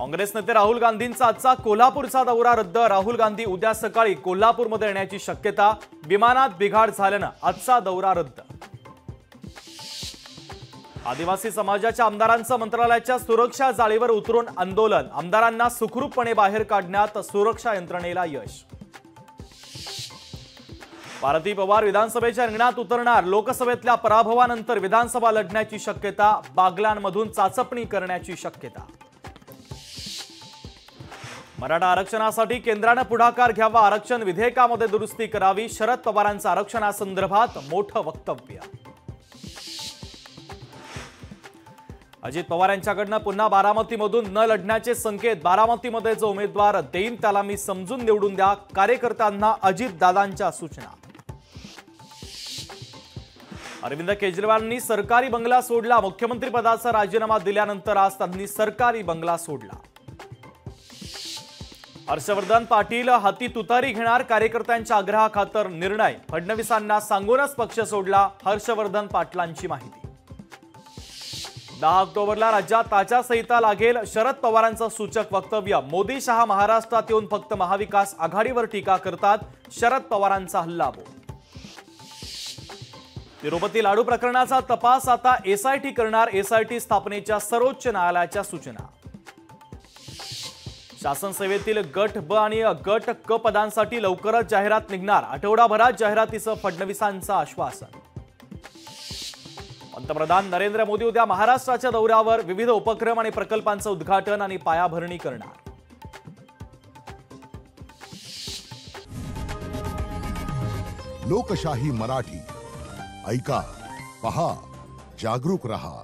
काँग्रेस नेते राहुल गांधींचा आजचा कोल्हापूरचा दौरा रद्द। राहुल गांधी उद्या सकाळी कोल्हापूरमध्ये येण्याची शक्यता। विमानात बिघाड झाल्याने आजचा दौरा रद्द। आदिवासी समाजाच्या आमदारांचं मंत्रालयाच्या सुरक्षा जाळीवर उतरून आंदोलन। आमदारांना सुखरूपपणे बाहेर काढण्यात सुरक्षा यंत्रणेला यश। भारती पवार विधानसभेच्या रिंगणात उतरणार। लोकसभेतल्या पराभवानंतर विधानसभा लढण्याची शक्यता। बागलांमधून चाचपणी करण्याची शक्यता। मराठा आरक्षणासाठी केंद्राने पुढाकार घ्यावा। आरक्षण विधेयकामध्ये दुरुस्ती करावी। शरद पवारांचं आरक्षणासंदर्भात मोठं वक्तव्य। अजित पवार यांच्याकडनं पुन्हा बारामतीमधून न लढण्याचे संकेत। बारामतीमध्ये जो उमेदवार देईन त्याला मी समजून निवडून द्या। कार्यकर्त्यांना अजितदादांच्या सूचना। अरविंद केजरीवालांनी सरकारी बंगला सोडला। मुख्यमंत्री पदाचा राजीनामा दिल्यानंतर आज त्यांनी सरकारी बंगला सोडला। हर्षवर्धन पाटील हाती तुतारी घेणार। कार्यकर्त्यांच्या आग्रहाखातर निर्णय। फडणवीसांना सांगूनच पक्ष सोडला। हर्षवर्धन पाटलांची माहिती। 10 ऑक्टोबरला राज्यात ताजा संहिता लागेल। शरद पवारांचं सूचक वक्तव्य। मोदी शहा महाराष्ट्रात येऊन फक्त महाविकास आघाडीवर टीका करतात। शरद पवारांचा हल्लाबोल। तिरुपती लाडू प्रकरणाचा तपास आता एसआयटी करणार। एसआयटी स्थापनेच्या सर्वोच्च न्यायालयाच्या सूचना। शासन सेवेतील गट ब आणि गट क पदांसाठी लवकरच जाहिरात निघणार। आठवडाभरात जाहिरातीचं फडणवीसांचं आश्वासन। पंतप्रधान नरेंद्र मोदी उद्या महाराष्ट्राच्या दौऱ्यावर। विविध उपक्रम आणि प्रकल्पांचं उद्घाटन आणि पायाभरणी करणार। लोकशाही मराठी ऐका, पहा, जागरूक रहा।